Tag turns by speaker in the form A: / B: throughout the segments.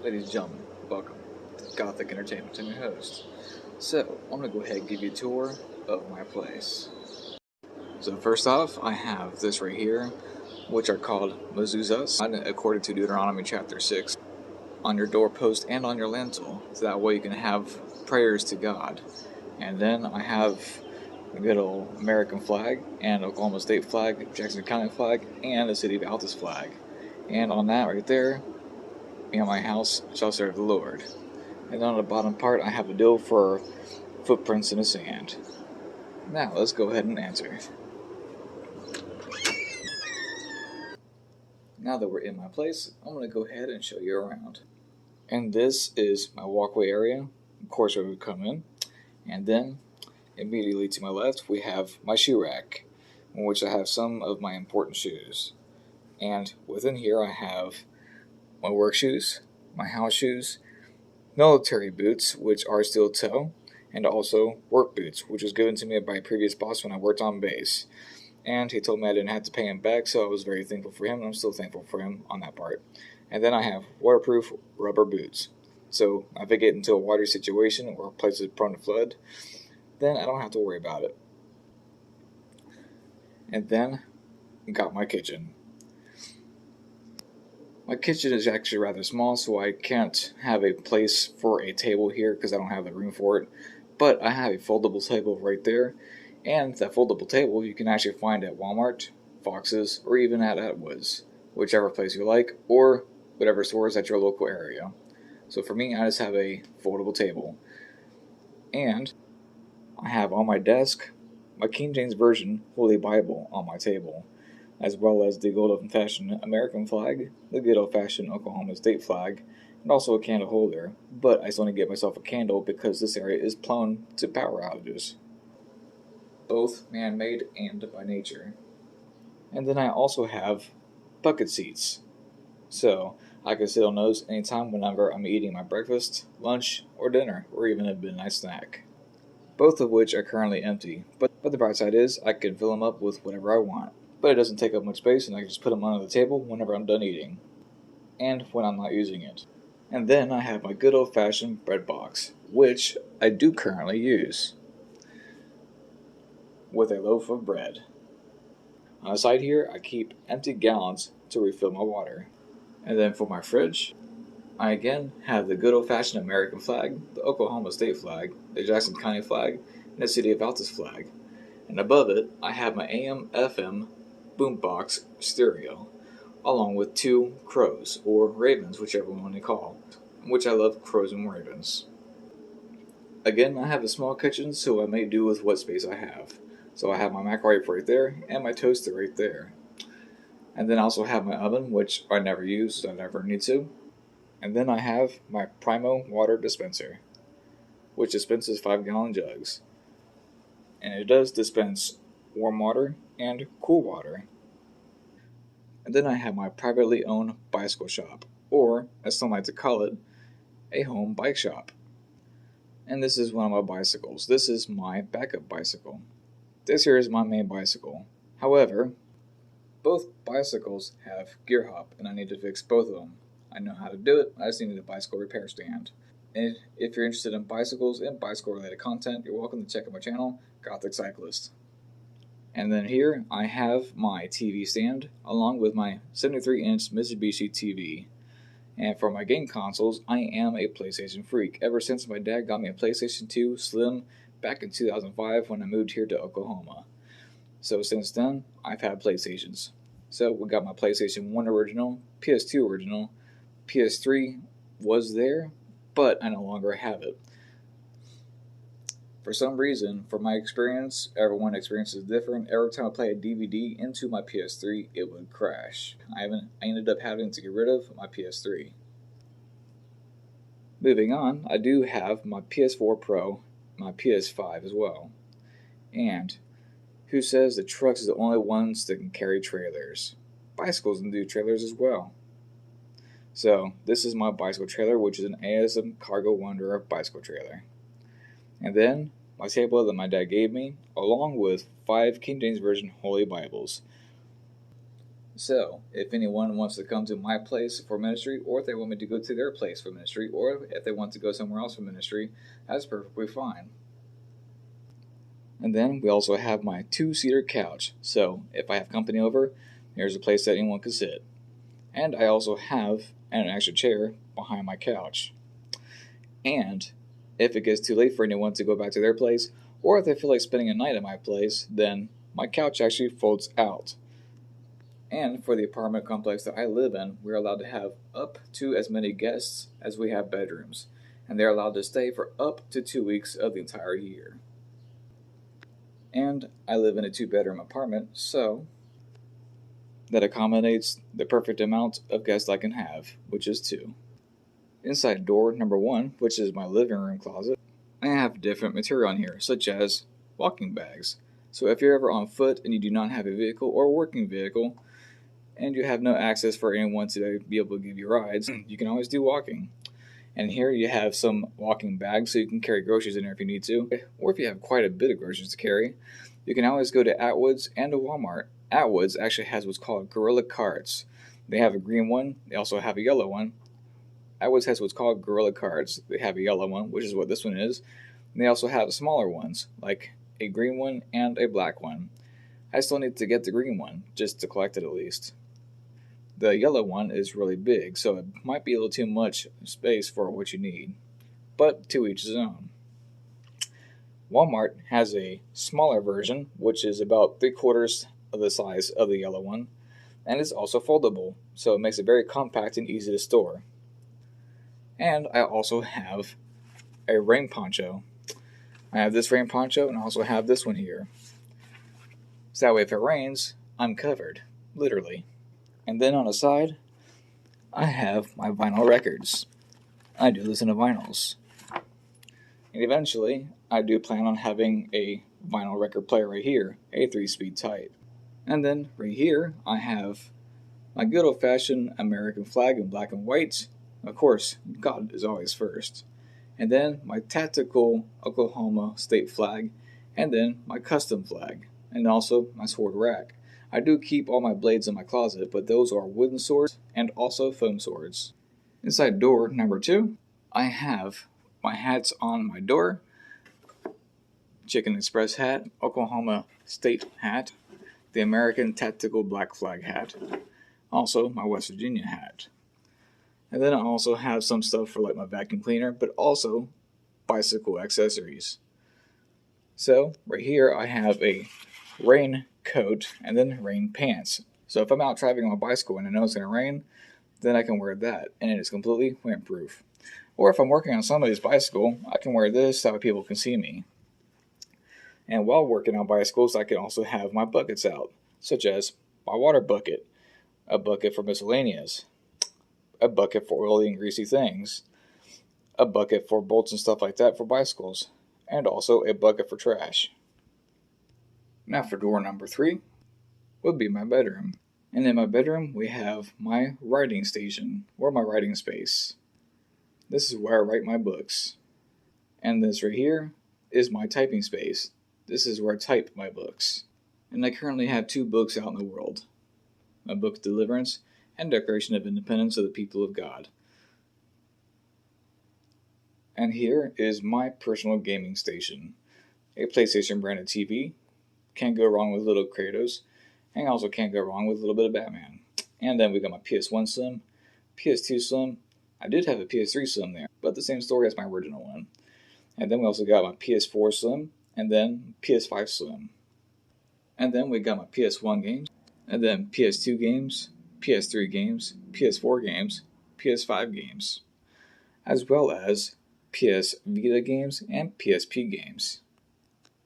A: Ladies and gentlemen, welcome to Gothic Entertainment. I'm your host. So, I'm going to go ahead and give you a tour of my place. So first off, I have this right here, which are called mezuzahs, according to Deuteronomy chapter 6, on your doorpost and on your lintel. So that way you can have prayers to God. And then I have a good old American flag, and Oklahoma State flag, Jackson County flag, and the city of Altus flag. And on that right there, me and my house shall serve the Lord. And on the bottom part, I have a deal for footprints in the sand. Now, let's go ahead and answer. Now that we're in my place, I'm going to go ahead and show you around. And this is my walkway area, of course, where we come in. And then, immediately to my left, we have my shoe rack, in which I have some of my important shoes. And within here, I have my work shoes, my house shoes, military boots, which are steel toe, and also work boots, which was given to me by a previous boss when I worked on base. And he told me I didn't have to pay him back, so I was very thankful for him, and I'm still thankful for him on that part. And then I have waterproof rubber boots. So if I get into a watery situation or a place is prone to flood, then I don't have to worry about it. And then got my kitchen. My kitchen is actually rather small, so I can't have a place for a table here because I don't have the room for it. But I have a foldable table right there, and that foldable table you can actually find at Walmart, Fox's, or even at Atwood's, whichever place you like, or whatever stores at your local area. So for me, I just have a foldable table. And I have on my desk my King James Version Holy Bible on my table, as well as the good old-fashioned American flag, the good old-fashioned Oklahoma State flag, and also a candle holder. But I still need to get myself a candle because this area is prone to power outages, both man-made and by nature. And then I also have bucket seats, so I can sit on those anytime whenever I'm eating my breakfast, lunch, or dinner, or even a midnight snack. Both of which are currently empty, but the bright side is I can fill them up with whatever I want. But it doesn't take up much space, and I can just put them under the table whenever I'm done eating, and when I'm not using it. And then I have my good old-fashioned bread box, which I do currently use, with a loaf of bread. On the side here, I keep empty gallons to refill my water. And then for my fridge, I again have the good old-fashioned American flag, the Oklahoma State flag, the Jackson County flag, and the city of Altus flag. And above it, I have my AM/FM boombox stereo, along with two crows, or ravens, whichever one they call, which I love crows and ravens. Again, I have a small kitchen, so I may do with what space I have. So I have my microwave right there, and my toaster right there. And then I also have my oven, which I never use, so I never need to. And then I have my Primo water dispenser, which dispenses 5-gallon jugs. And it does dispense warm water and cool water. And then I have my privately owned bicycle shop, or as some like to call it, a home bike shop. And this is one of my bicycles. This is my backup bicycle. This here is my main bicycle. However, both bicycles have gear hop, and I need to fix both of them. I know how to do it, I just need a bicycle repair stand. And if you're interested in bicycles and bicycle related content, you're welcome to check out my channel, Gothic Cyclist. And then here I have my TV stand, along with my 73-inch Mitsubishi TV. And for my game consoles, I am a PlayStation freak, ever since my dad got me a PlayStation 2 Slim back in 2005 when I moved here to Oklahoma. So since then, I've had PlayStations. So we got my PlayStation 1 original, PS2 original, PS3 was there, but I no longer have it. For some reason, from my experience, everyone's experience is different. Every time I play a DVD into my PS3, it would crash. I ended up having to get rid of my PS3. Moving on, I do have my PS4 Pro, my PS5 as well. And who says the trucks are the only ones that can carry trailers? Bicycles can do trailers as well. So this is my bicycle trailer, which is an ASM Cargo Wanderer bicycle trailer. And then my table that my dad gave me, along with 5 King James Version Holy Bibles. So, if anyone wants to come to my place for ministry, or if they want me to go to their place for ministry, or if they want to go somewhere else for ministry, that's perfectly fine. And then we also have my 2-seater couch. So, if I have company over, there's a place that anyone can sit. And I also have an extra chair behind my couch. And if it gets too late for anyone to go back to their place, or if they feel like spending a night at my place, then my couch actually folds out. And for the apartment complex that I live in, we're allowed to have up to as many guests as we have bedrooms, and they're allowed to stay for up to 2 weeks of the entire year. And I live in a 2-bedroom apartment, so that accommodates the perfect amount of guests I can have, which is 2. Inside door number 1, which is my living room closet, I have different material on here, such as walking bags. So if you're ever on foot and you do not have a vehicle or a working vehicle, and you have no access for anyone to be able to give you rides, you can always do walking. And here you have some walking bags so you can carry groceries in there if you need to. Or if you have quite a bit of groceries to carry, you can always go to Atwoods and to Walmart. Atwoods actually has what's called Gorilla Carts. They have a green one, they also have a yellow one. Atwoods has what's called Gorilla Carts. They have a yellow one, which is what this one is. And they also have smaller ones, like a green one and a black one. I still need to get the green one, just to collect it at least. The yellow one is really big, so it might be a little too much space for what you need. But to each his own. Walmart has a smaller version, which is about 3/4 of the size of the yellow one, and it's also foldable, so it makes it very compact and easy to store. And I also have a rain poncho. I have this rain poncho and I also have this one here. So that way if it rains, I'm covered, literally. And then on the side, I have my vinyl records. I do listen to vinyls. And eventually, I do plan on having a vinyl record player right here, a 3-speed type. And then right here, I have my good old-fashioned American flag in black and white. Of course, God is always first. And then my tactical Oklahoma state flag, and then my custom flag, and also my sword rack. I do keep all my blades in my closet, but those are wooden swords and also foam swords. Inside door number 2, I have my hats on my door. Chicken Express hat, Oklahoma State hat, the American Tactical Black Flag hat, also my West Virginia hat. And then I also have some stuff for like my vacuum cleaner, but also bicycle accessories. So right here I have a rain coat and then rain pants. So if I'm out driving on my bicycle and I know it's going to rain, then I can wear that and it is completely windproof. Or if I'm working on somebody's bicycle, I can wear this so people can see me. And while working on bicycles, I can also have my buckets out, such as my water bucket, a bucket for miscellaneous, a bucket for oily and greasy things, a bucket for bolts and stuff like that for bicycles, and also a bucket for trash. Now for door number 3 would be my bedroom. And in my bedroom, we have my writing station, or my writing space. This is where I write my books. And this right here is my typing space. This is where I type my books. And I currently have 2 books out in the world. My book Deliverance and Declaration of Independence of the People of God. And here is my personal gaming station. A PlayStation branded TV. Can't go wrong with little Kratos. And also can't go wrong with a little bit of Batman. And then we got my PS1 Slim, PS2 Slim. I did have a PS3 Slim there, but the same story as my original one. And then we also got my PS4 Slim, and then PS5 Slim. And then we got my PS1 games, and then PS2 games, PS3 games, PS4 games, PS5 games, as well as PS Vita games and PSP games,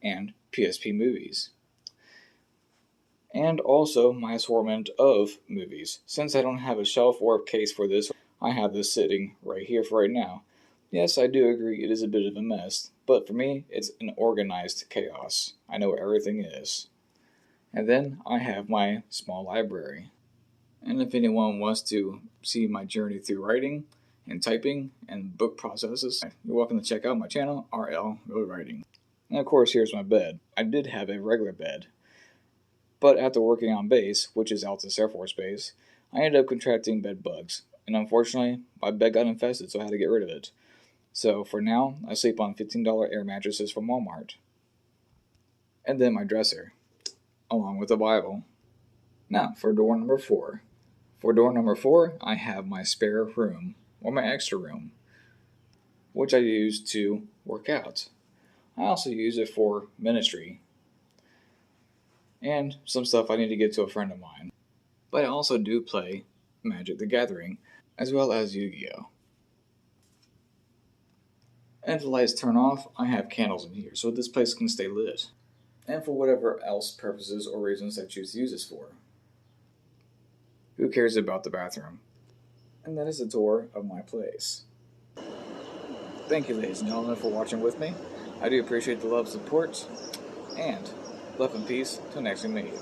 A: and PSP movies. And also my assortment of movies. Since I don't have a shelf or a case for this, I have this sitting right here for right now. Yes, I do agree it is a bit of a mess, but for me, it's an organized chaos. I know where everything is. And then I have my small library. And if anyone wants to see my journey through writing and typing and book processes, you're welcome to check out my channel, RL Road Writing. And of course, here's my bed. I did have a regular bed, But after working on base, which is Altus Air Force Base, I ended up contracting bed bugs. And unfortunately, my bed got infested, so I had to get rid of it. So for now, I sleep on $15 air mattresses from Walmart. And then my dresser, along with the Bible. Now, for door number 4. For door number 4, I have my spare room, or my extra room, which I use to work out. I also use it for ministry, and some stuff I need to give to a friend of mine. But I also do play Magic the Gathering, as well as Yu-Gi-Oh! And if the lights turn off, I have candles in here, so this place can stay lit. And for whatever else purposes or reasons I choose to use this for. Who cares about the bathroom? And that is a tour of my place. Thank you, ladies and gentlemen, for watching with me. I do appreciate the love, support, and love and peace till next we meet.